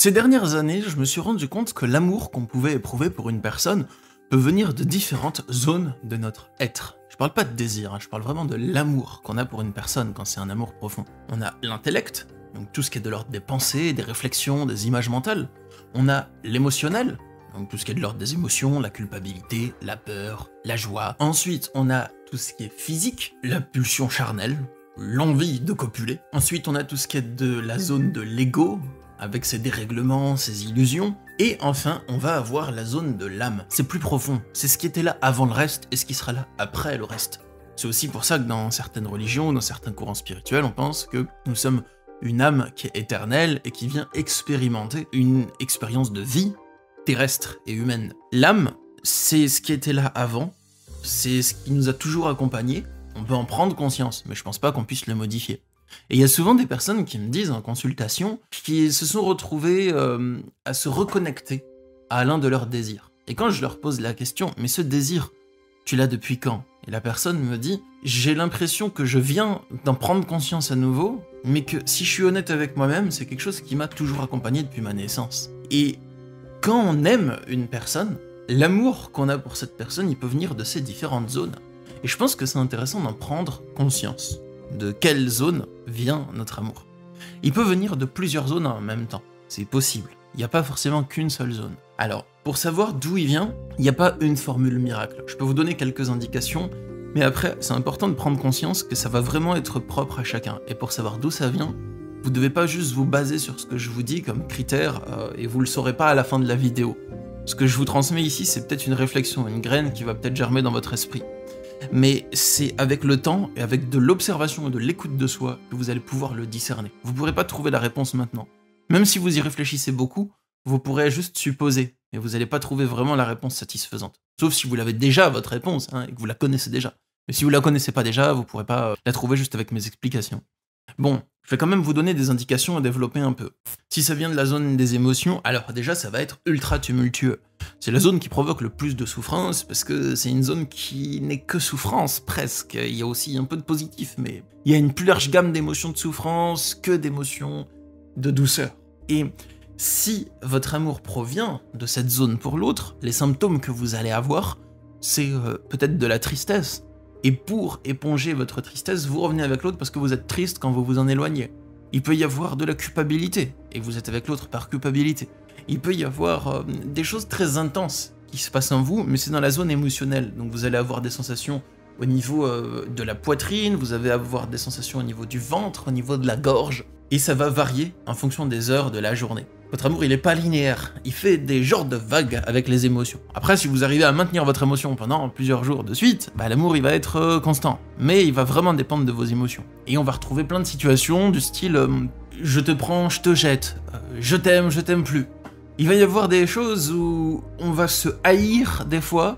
Ces dernières années, je me suis rendu compte que l'amour qu'on pouvait éprouver pour une personne peut venir de différentes zones de notre être. Je parle pas de désir, je parle vraiment de l'amour qu'on a pour une personne quand c'est un amour profond. On a l'intellect, donc tout ce qui est de l'ordre des pensées, des réflexions, des images mentales. On a l'émotionnel, donc tout ce qui est de l'ordre des émotions, la culpabilité, la peur, la joie. Ensuite, on a tout ce qui est physique, la pulsion charnelle, l'envie de copuler. Ensuite, on a tout ce qui est de la zone de l'ego, avec ses dérèglements, ses illusions. Et enfin, on va avoir la zone de l'âme. C'est plus profond, c'est ce qui était là avant le reste et ce qui sera là après le reste. C'est aussi pour ça que dans certaines religions, dans certains courants spirituels, on pense que nous sommes une âme qui est éternelle et qui vient expérimenter une expérience de vie terrestre et humaine. L'âme, c'est ce qui était là avant, c'est ce qui nous a toujours accompagnés. On peut en prendre conscience, mais je pense pas qu'on puisse le modifier. Et il y a souvent des personnes qui me disent en consultation qui se sont retrouvées à se reconnecter à l'un de leurs désirs. Et quand je leur pose la question, mais ce désir, tu l'as depuis quand? Et la personne me dit, j'ai l'impression que je viens d'en prendre conscience à nouveau, mais que si je suis honnête avec moi-même, c'est quelque chose qui m'a toujours accompagné depuis ma naissance. Et quand on aime une personne, l'amour qu'on a pour cette personne, il peut venir de ces différentes zones. Et je pense que c'est intéressant d'en prendre conscience. De quelle zone vient notre amour. Il peut venir de plusieurs zones en même temps, c'est possible. Il n'y a pas forcément qu'une seule zone. Alors, pour savoir d'où il vient, il n'y a pas une formule miracle. Je peux vous donner quelques indications, mais après, c'est important de prendre conscience que ça va vraiment être propre à chacun. Et pour savoir d'où ça vient, vous ne devez pas juste vous baser sur ce que je vous dis comme critère, et vous ne le saurez pas à la fin de la vidéo. Ce que je vous transmets ici, c'est peut-être une réflexion, une graine qui va peut-être germer dans votre esprit. Mais c'est avec le temps et avec de l'observation et de l'écoute de soi que vous allez pouvoir le discerner. Vous ne pourrez pas trouver la réponse maintenant. Même si vous y réfléchissez beaucoup, vous pourrez juste supposer, et vous n'allez pas trouver vraiment la réponse satisfaisante. Sauf si vous l'avez déjà, votre réponse, et que vous la connaissez déjà. Mais si vous la connaissez pas déjà, vous ne pourrez pas la trouver juste avec mes explications. Bon, je vais quand même vous donner des indications à développer un peu. Si ça vient de la zone des émotions, alors déjà ça va être ultra tumultueux. C'est la zone qui provoque le plus de souffrance, parce que c'est une zone qui n'est que souffrance, presque. Il y a aussi un peu de positif, mais il y a une plus large gamme d'émotions de souffrance que d'émotions de douceur. Et si votre amour provient de cette zone pour l'autre, les symptômes que vous allez avoir, c'est peut-être de la tristesse. Et pour éponger votre tristesse, vous revenez avec l'autre parce que vous êtes triste quand vous vous en éloignez. Il peut y avoir de la culpabilité, et vous êtes avec l'autre par culpabilité. Il peut y avoir des choses très intenses qui se passent en vous, mais c'est dans la zone émotionnelle. Donc vous allez avoir des sensations au niveau de la poitrine, vous allez avoir des sensations au niveau du ventre, au niveau de la gorge, et ça va varier en fonction des heures de la journée. Votre amour, il est pas linéaire, il fait des genres de vagues avec les émotions. Après, si vous arrivez à maintenir votre émotion pendant plusieurs jours de suite, l'amour, il va être constant. Mais il va vraiment dépendre de vos émotions. Et on va retrouver plein de situations du style je te prends, je te jette, je t'aime plus. Il va y avoir des choses où on va se haïr des fois,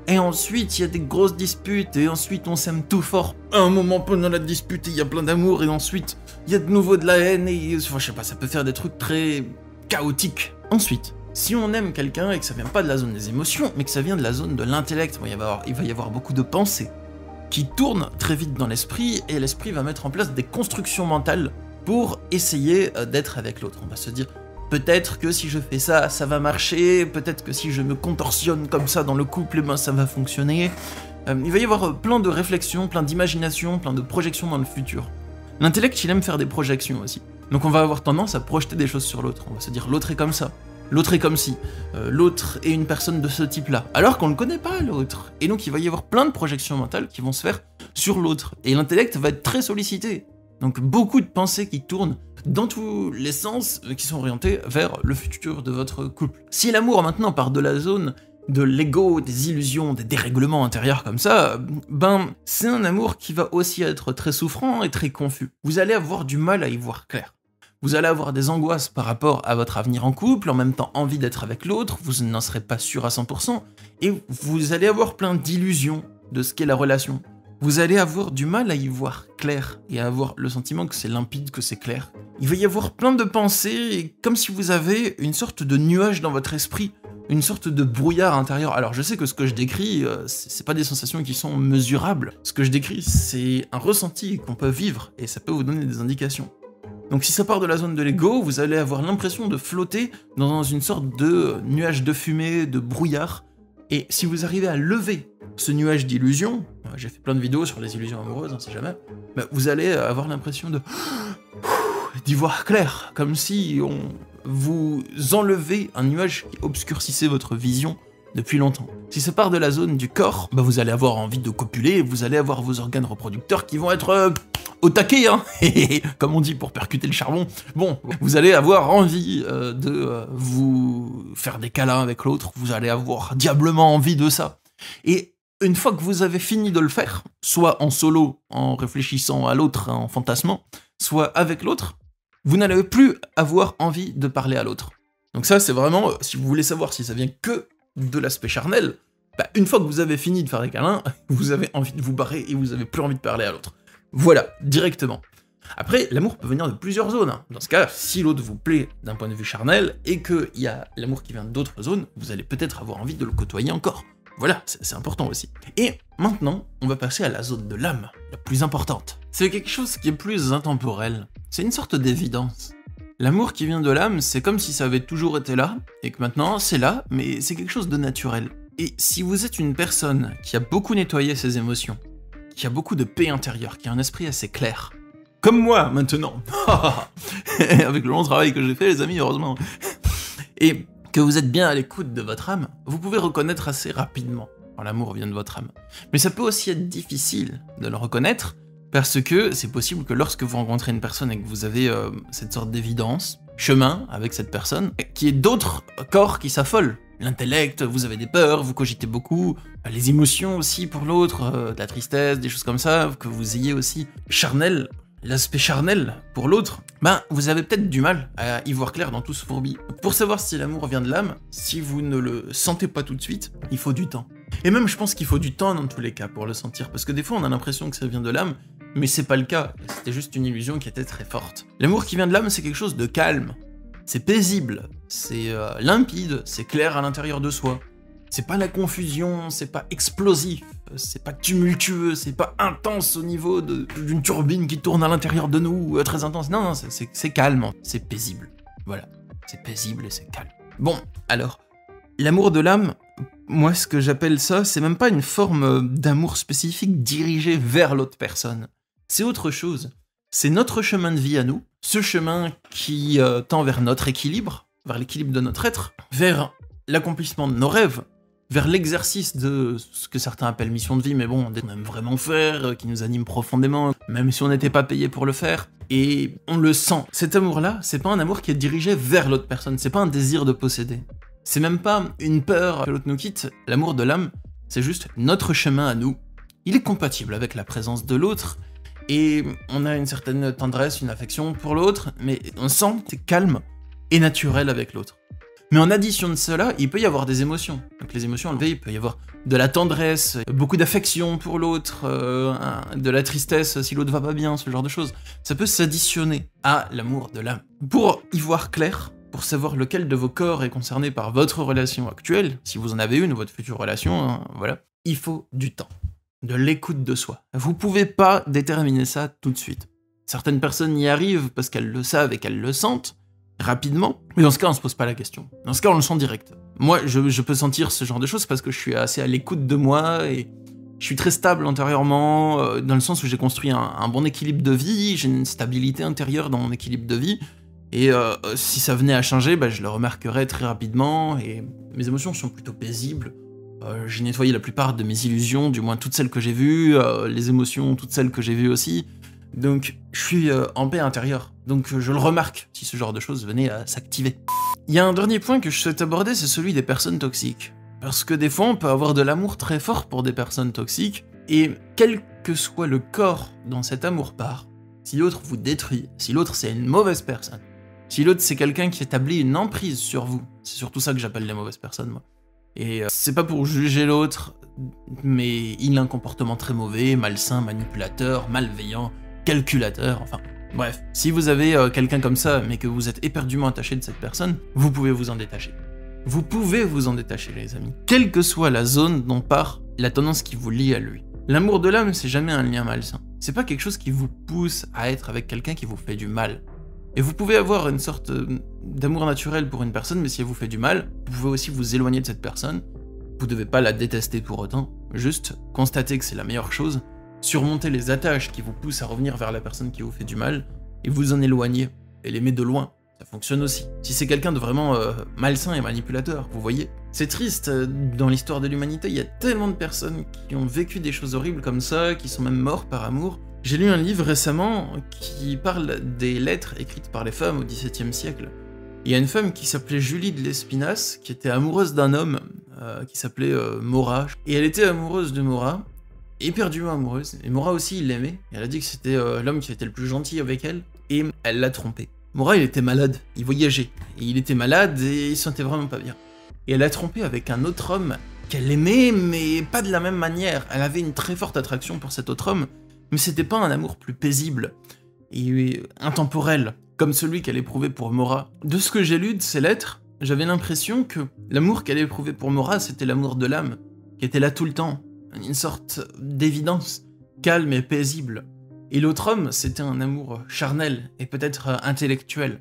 et ensuite il y a des grosses disputes, et ensuite on s'aime tout fort. À un moment pendant la dispute, il y a plein d'amour, et ensuite il y a de nouveau de la haine, et enfin, je sais pas, ça peut faire des trucs très chaotique. Ensuite, si on aime quelqu'un et que ça vient pas de la zone des émotions, mais que ça vient de la zone de l'intellect, il va y avoir beaucoup de pensées qui tournent très vite dans l'esprit, et l'esprit va mettre en place des constructions mentales pour essayer d'être avec l'autre. On va se dire, peut-être que si je fais ça, ça va marcher, peut-être que si je me contorsionne comme ça dans le couple, ça va fonctionner. Il va y avoir plein de réflexions, plein d'imagination, plein de projections dans le futur. L'intellect, il aime faire des projections aussi. Donc on va avoir tendance à projeter des choses sur l'autre. On va se dire l'autre est comme ça, l'autre est comme ci, l'autre est une personne de ce type-là, alors qu'on ne le connaît pas l'autre. Et donc il va y avoir plein de projections mentales qui vont se faire sur l'autre. Et l'intellect va être très sollicité. Donc beaucoup de pensées qui tournent dans tous les sens, qui sont orientées vers le futur de votre couple. Si l'amour maintenant part de la zone de l'ego, des illusions, des dérèglements intérieurs comme ça, c'est un amour qui va aussi être très souffrant et très confus. Vous allez avoir du mal à y voir clair. Vous allez avoir des angoisses par rapport à votre avenir en couple, en même temps envie d'être avec l'autre, vous n'en serez pas sûr à 100%, et vous allez avoir plein d'illusions de ce qu'est la relation. Vous allez avoir du mal à y voir clair, et à avoir le sentiment que c'est limpide, que c'est clair. Il va y avoir plein de pensées, comme si vous avez une sorte de nuage dans votre esprit, une sorte de brouillard intérieur. Alors je sais que ce que je décris, c'est pas des sensations qui sont mesurables. Ce que je décris, c'est un ressenti qu'on peut vivre, et ça peut vous donner des indications. Donc si ça part de la zone de l'ego, vous allez avoir l'impression de flotter dans une sorte de nuage de fumée, de brouillard. Et si vous arrivez à lever ce nuage d'illusions, j'ai fait plein de vidéos sur les illusions amoureuses, on sait jamais, bah vous allez avoir l'impression d'y voir clair, comme si vous enlevez un nuage qui obscurcissait votre vision depuis longtemps. Si ça part de la zone du corps, bah vous allez avoir envie de copuler, vous allez avoir vos organes reproducteurs qui vont être au taquet, hein, comme on dit pour percuter le charbon. Bon, vous allez avoir envie de vous faire des câlins avec l'autre, vous allez avoir diablement envie de ça. Et une fois que vous avez fini de le faire, soit en solo, en réfléchissant à l'autre, en fantasmant, soit avec l'autre, vous n'allez plus avoir envie de parler à l'autre. Donc ça, c'est vraiment, si vous voulez savoir si ça vient que de l'aspect charnel, bah, une fois que vous avez fini de faire des câlins, vous avez envie de vous barrer et vous avez plus envie de parler à l'autre. Voilà, directement. Après, l'amour peut venir de plusieurs zones. Hein. Dans ce cas, si l'autre vous plaît d'un point de vue charnel, et qu'il y a l'amour qui vient d'autres zones, vous allez peut-être avoir envie de le côtoyer encore. Voilà, c'est important aussi. Et maintenant, on va passer à la zone de l'âme, la plus importante. C'est quelque chose qui est plus intemporel. C'est une sorte d'évidence. L'amour qui vient de l'âme, c'est comme si ça avait toujours été là, et que maintenant c'est là, mais c'est quelque chose de naturel. Et si vous êtes une personne qui a beaucoup nettoyé ses émotions, qui a beaucoup de paix intérieure, qui a un esprit assez clair, comme moi maintenant, avec le long travail que j'ai fait les amis, heureusement, et que vous êtes bien à l'écoute de votre âme, vous pouvez reconnaître assez rapidement quand l'amour vient de votre âme. Mais ça peut aussi être difficile de le reconnaître, parce que c'est possible que lorsque vous rencontrez une personne et que vous avez cette sorte d'évidence, chemin avec cette personne, qu'il y ait d'autres corps qui s'affolent. L'intellect, vous avez des peurs, vous cogitez beaucoup, les émotions aussi pour l'autre, de la tristesse, des choses comme ça, que vous ayez aussi charnel, l'aspect charnel pour l'autre, ben vous avez peut-être du mal à y voir clair dans tout ce fourbi. Pour savoir si l'amour vient de l'âme, si vous ne le sentez pas tout de suite, il faut du temps. Et même je pense qu'il faut du temps dans tous les cas pour le sentir, parce que des fois on a l'impression que ça vient de l'âme, mais c'est pas le cas, c'était juste une illusion qui était très forte. L'amour qui vient de l'âme, c'est quelque chose de calme, c'est paisible, c'est limpide, c'est clair à l'intérieur de soi. C'est pas la confusion, c'est pas explosif, c'est pas tumultueux, c'est pas intense au niveau d'une turbine qui tourne à l'intérieur de nous, très intense. Non, non, c'est calme, c'est paisible. Voilà, c'est paisible et c'est calme. Bon, alors, l'amour de l'âme, moi ce que j'appelle ça, c'est même pas une forme d'amour spécifique dirigé vers l'autre personne. C'est autre chose. C'est notre chemin de vie à nous, ce chemin qui tend vers notre équilibre, vers l'équilibre de notre être, vers l'accomplissement de nos rêves, vers l'exercice de ce que certains appellent mission de vie, mais bon, on aime vraiment faire, qui nous anime profondément, même si on n'était pas payé pour le faire, et on le sent. Cet amour-là, c'est pas un amour qui est dirigé vers l'autre personne, c'est pas un désir de posséder. C'est même pas une peur que l'autre nous quitte, l'amour de l'âme, c'est juste notre chemin à nous. Il est compatible avec la présence de l'autre, et on a une certaine tendresse, une affection pour l'autre, mais on sent que c'est calme et naturel avec l'autre. Mais en addition de cela, il peut y avoir des émotions. Donc les émotions, il peut y avoir de la tendresse, beaucoup d'affection pour l'autre, de la tristesse si l'autre va pas bien, ce genre de choses. Ça peut s'additionner à l'amour de l'âme. Pour y voir clair, pour savoir lequel de vos corps est concerné par votre relation actuelle, si vous en avez une ou votre future relation, hein, voilà, il faut du temps. De l'écoute de soi. Vous pouvez pas déterminer ça tout de suite. Certaines personnes y arrivent parce qu'elles le savent et qu'elles le sentent rapidement, mais dans ce cas on se pose pas la question. Dans ce cas on le sent direct. Moi je peux sentir ce genre de choses parce que je suis assez à l'écoute de moi et je suis très stable intérieurement, dans le sens où j'ai construit un bon équilibre de vie, j'ai une stabilité intérieure dans mon équilibre de vie, et si ça venait à changer, bah, je le remarquerais très rapidement, et mes émotions sont plutôt paisibles. J'ai nettoyé la plupart de mes illusions, du moins toutes celles que j'ai vues, les émotions, toutes celles que j'ai vues aussi. Donc je suis en paix intérieure, donc je le remarque si ce genre de choses venait à s'activer. Il y a un dernier point que je souhaite aborder, c'est celui des personnes toxiques. Parce que des fois on peut avoir de l'amour très fort pour des personnes toxiques, et quel que soit le corps dont cet amour part, si l'autre vous détruit, si l'autre c'est une mauvaise personne, si l'autre c'est quelqu'un qui établit une emprise sur vous, c'est surtout ça que j'appelle les mauvaises personnes moi. Et c'est pas pour juger l'autre, mais il a un comportement très mauvais, malsain, manipulateur, malveillant, calculateur, enfin bref. Si vous avez quelqu'un comme ça, mais que vous êtes éperdument attaché de cette personne, vous pouvez vous en détacher. Vous pouvez vous en détacher les amis, quelle que soit la zone dont part la tendance qui vous lie à lui. L'amour de l'âme, c'est jamais un lien malsain. C'est pas quelque chose qui vous pousse à être avec quelqu'un qui vous fait du mal. Et vous pouvez avoir une sorte d'amour naturel pour une personne, mais si elle vous fait du mal, vous pouvez aussi vous éloigner de cette personne. Vous devez pas la détester pour autant, juste constater que c'est la meilleure chose, surmonter les attaches qui vous poussent à revenir vers la personne qui vous fait du mal, et vous en éloigner, et l'aimer de loin. Ça fonctionne aussi. Si c'est quelqu'un de vraiment malsain et manipulateur, vous voyez. C'est triste, dans l'histoire de l'humanité, il y a tellement de personnes qui ont vécu des choses horribles comme ça, qui sont même morts par amour. J'ai lu un livre récemment qui parle des lettres écrites par les femmes au XVIIe siècle. Il y a une femme qui s'appelait Julie de Lespinasse, qui était amoureuse d'un homme qui s'appelait Maura. Et elle était amoureuse de Maura, éperdument amoureuse. Et Maura aussi, il l'aimait. Elle a dit que c'était l'homme qui était le plus gentil avec elle. Et elle l'a trompé. Maura, il était malade, il voyageait. Et il était malade et il se sentait vraiment pas bien. Et elle l'a trompé avec un autre homme qu'elle aimait, mais pas de la même manière. Elle avait une très forte attraction pour cet autre homme, mais c'était pas un amour plus paisible et intemporel, comme celui qu'elle éprouvait pour Maura. De ce que j'ai lu de ces lettres, j'avais l'impression que l'amour qu'elle éprouvait pour Maura, c'était l'amour de l'âme, qui était là tout le temps, une sorte d'évidence, calme et paisible. Et l'autre homme, c'était un amour charnel et peut-être intellectuel.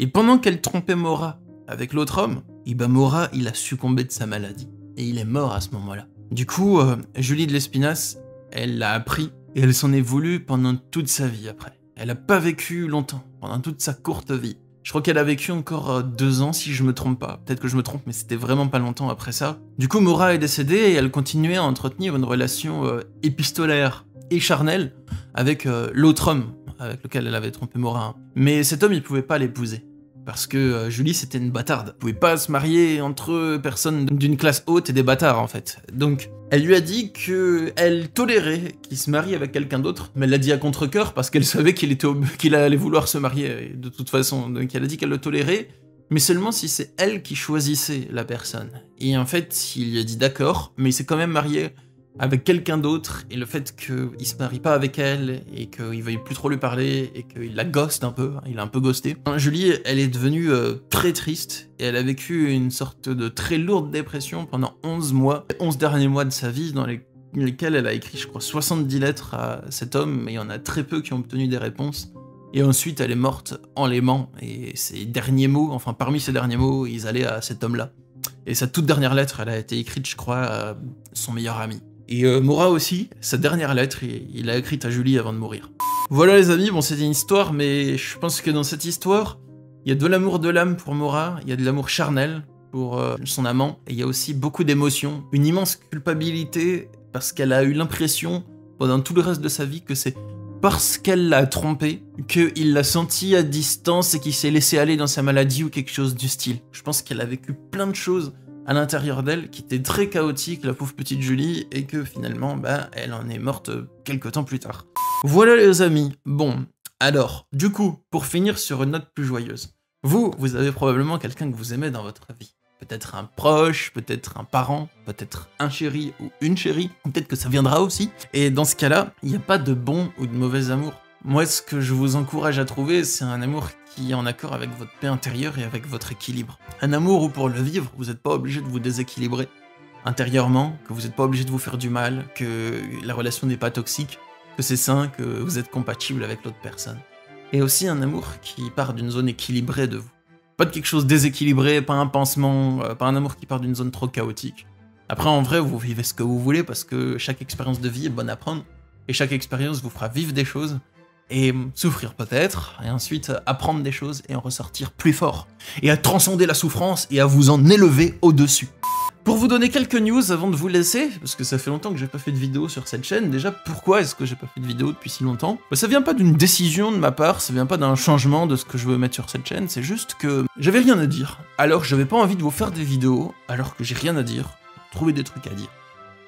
Et pendant qu'elle trompait Maura avec l'autre homme, et ben Maura, il a succombé de sa maladie. Et il est mort à ce moment-là. Du coup, Julie de Lespinasse, elle l'a appris, et elle s'en est voulu pendant toute sa vie après. Elle a pas vécu longtemps, pendant toute sa courte vie. Je crois qu'elle a vécu encore 2 ans, si je me trompe pas. Peut-être que je me trompe, mais c'était vraiment pas longtemps après ça. Du coup, Maura est décédée, et elle continuait à entretenir une relation épistolaire et charnelle avec l'autre homme avec lequel elle avait trompé Maura. Mais cet homme, il pouvait pas l'épouser. Parce que Julie, c'était une bâtarde. Elle pouvait pas se marier entre personnes d'une classe haute et des bâtards, en fait. Donc, elle lui a dit qu'elle tolérait qu'il se marie avec quelqu'un d'autre, mais elle l'a dit à contre-cœur parce qu'elle savait qu'il allait vouloir se marier de toute façon. Donc, elle a dit qu'elle le tolérait, mais seulement si c'est elle qui choisissait la personne. Et en fait, il lui a dit d'accord, mais il s'est quand même marié avec quelqu'un d'autre, et le fait qu'il se marie pas avec elle, et qu'il veuille plus trop lui parler, et qu'il la ghoste un peu, il a un peu ghosté. Julie, elle est devenue très triste, et elle a vécu une sorte de très lourde dépression pendant 11 mois, 11 derniers mois de sa vie, dans lesquels elle a écrit, je crois, 70 lettres à cet homme, mais il y en a très peu qui ont obtenu des réponses. Et ensuite, elle est morte en l'aimant, et ses derniers mots, enfin parmi ses derniers mots, ils allaient à cet homme-là. Et sa toute dernière lettre, elle a été écrite, je crois, à son meilleur ami. Et Maura aussi, sa dernière lettre, il l'a écrite à Julie avant de mourir. Voilà les amis, bon c'était une histoire, mais je pense que dans cette histoire, il y a de l'amour de l'âme pour Maura, il y a de l'amour charnel pour son amant, et il y a aussi beaucoup d'émotions, une immense culpabilité, parce qu'elle a eu l'impression, pendant tout le reste de sa vie, que c'est parce qu'elle l'a trompé, qu'il l'a senti à distance et qu'il s'est laissé aller dans sa maladie ou quelque chose du style. Je pense qu'elle a vécu plein de choses à l'intérieur d'elle, qui était très chaotique, la pauvre petite Julie, et que finalement, elle en est morte quelques temps plus tard. Voilà les amis, bon, alors, du coup, pour finir sur une note plus joyeuse, vous avez probablement quelqu'un que vous aimez dans votre vie. Peut-être un proche, peut-être un parent, peut-être un chéri ou une chérie, peut-être que ça viendra aussi. Et dans ce cas-là, il n'y a pas de bon ou de mauvais amour. Moi, ce que je vous encourage à trouver, c'est un amour qui est en accord avec votre paix intérieure et avec votre équilibre. Un amour où pour le vivre, vous n'êtes pas obligé de vous déséquilibrer intérieurement, que vous n'êtes pas obligé de vous faire du mal, que la relation n'est pas toxique, que c'est sain, que vous êtes compatible avec l'autre personne. Et aussi un amour qui part d'une zone équilibrée de vous. Pas de quelque chose déséquilibré, pas un pansement, pas un amour qui part d'une zone trop chaotique. Après, en vrai, vous vivez ce que vous voulez parce que chaque expérience de vie est bonne à prendre et chaque expérience vous fera vivre des choses et souffrir peut-être, et ensuite apprendre des choses et en ressortir plus fort, et à transcender la souffrance et à vous en élever au-dessus. Pour vous donner quelques news avant de vous laisser, parce que ça fait longtemps que j'ai pas fait de vidéo sur cette chaîne, déjà pourquoi est-ce que j'ai pas fait de vidéo depuis si longtemps? Ça vient pas d'une décision de ma part, ça vient pas d'un changement de ce que je veux mettre sur cette chaîne, c'est juste que j'avais rien à dire, alors j'avais pas envie de vous faire des vidéos, alors que j'ai rien à dire, trouver des trucs à dire.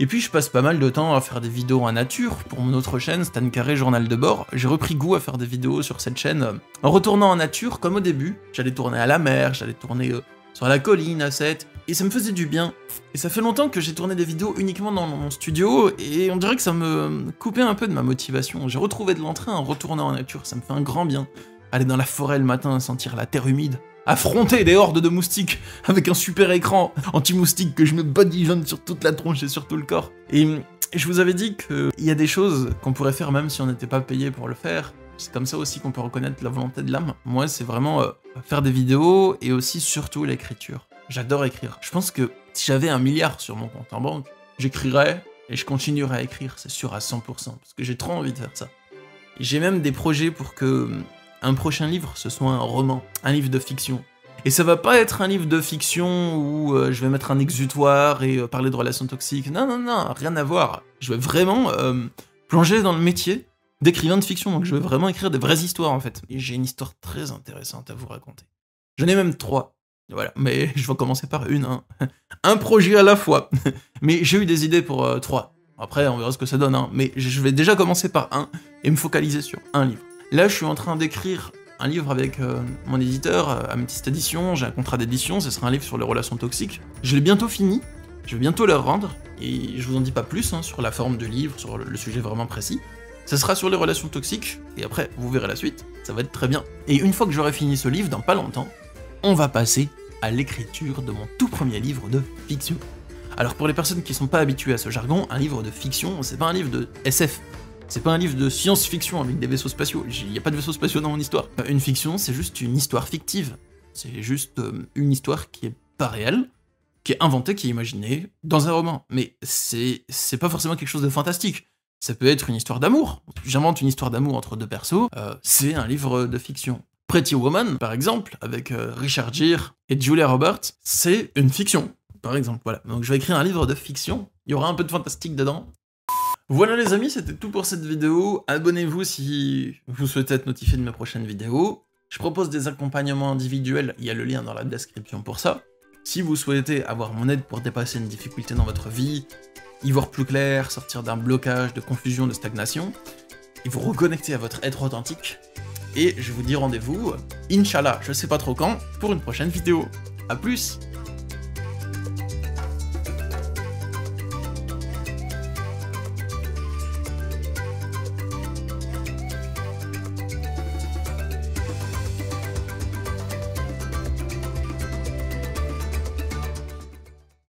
Et puis je passe pas mal de temps à faire des vidéos en nature, pour mon autre chaîne, Stan Carré Journal de bord, j'ai repris goût à faire des vidéos sur cette chaîne, en retournant en nature, comme au début, j'allais tourner à la mer, j'allais tourner sur la colline à 7, et ça me faisait du bien. Et ça fait longtemps que j'ai tourné des vidéos uniquement dans mon studio, et on dirait que ça me coupait un peu de ma motivation. J'ai retrouvé de l'entrain en retournant en nature, ça me fait un grand bien. Aller dans la forêt le matin, sentir la terre humide, affronter des hordes de moustiques avec un super écran anti-moustique que je me badigeonne sur toute la tronche et sur tout le corps. Et je vous avais dit qu'il y a des choses qu'on pourrait faire même si on n'était pas payé pour le faire, C'est comme ça aussi qu'on peut reconnaître la volonté de l'âme. Moi, c'est vraiment faire des vidéos et aussi surtout l'écriture. J'adore écrire. Je pense que si j'avais 1 milliard sur mon compte en banque, j'écrirais et je continuerais à écrire, c'est sûr à 100%, parce que j'ai trop envie de faire ça. J'ai même des projets pour que un prochain livre, ce soit un roman, un livre de fiction. Et ça va pas être un livre de fiction où je vais mettre un exutoire et parler de relations toxiques. Non, non, non, rien à voir. Je vais vraiment plonger dans le métier d'écrivain de fiction, donc je vais vraiment écrire des vraies histoires en fait. Et j'ai une histoire très intéressante à vous raconter. J'en ai même 3. Voilà, mais je vais commencer par une. Hein. Un projet à la fois. Mais j'ai eu des idées pour 3. Après, on verra ce que ça donne. Hein. Mais je vais déjà commencer par un et me focaliser sur un livre. Là, je suis en train d'écrire un livre avec mon éditeur, Amethyst Édition. J'ai un contrat d'édition, ce sera un livre sur les relations toxiques. Je l'ai bientôt fini. Je vais bientôt le rendre. Et je vous en dis pas plus hein, sur la forme du livre, sur le sujet vraiment précis. Ça sera sur les relations toxiques, et après, vous verrez la suite, ça va être très bien. Et une fois que j'aurai fini ce livre, dans pas longtemps, on va passer à l'écriture de mon tout premier livre de fiction. Alors pour les personnes qui sont pas habituées à ce jargon, un livre de fiction, c'est pas un livre de SF, c'est pas un livre de science-fiction avec des vaisseaux spatiaux, il n'y a pas de vaisseaux spatiaux dans mon histoire. Une fiction, c'est juste une histoire fictive, c'est juste une histoire qui est pas réelle, qui est inventée, qui est imaginée dans un roman. Mais c'est pas forcément quelque chose de fantastique. Ça peut être une histoire d'amour. J'invente une histoire d'amour entre deux persos, c'est un livre de fiction. Pretty Woman, par exemple, avec Richard Gere et Julia Roberts, c'est une fiction, par exemple, voilà. Donc je vais écrire un livre de fiction, il y aura un peu de fantastique dedans. Voilà les amis, c'était tout pour cette vidéo. Abonnez-vous si vous souhaitez être notifié de mes prochaines vidéos. Je propose des accompagnements individuels, il y a le lien dans la description pour ça. Si vous souhaitez avoir mon aide pour dépasser une difficulté dans votre vie, y voir plus clair, sortir d'un blocage, de confusion, de stagnation, et vous reconnecter à votre être authentique, et je vous dis rendez-vous, Inch'Allah, je sais pas trop quand, pour une prochaine vidéo. A plus!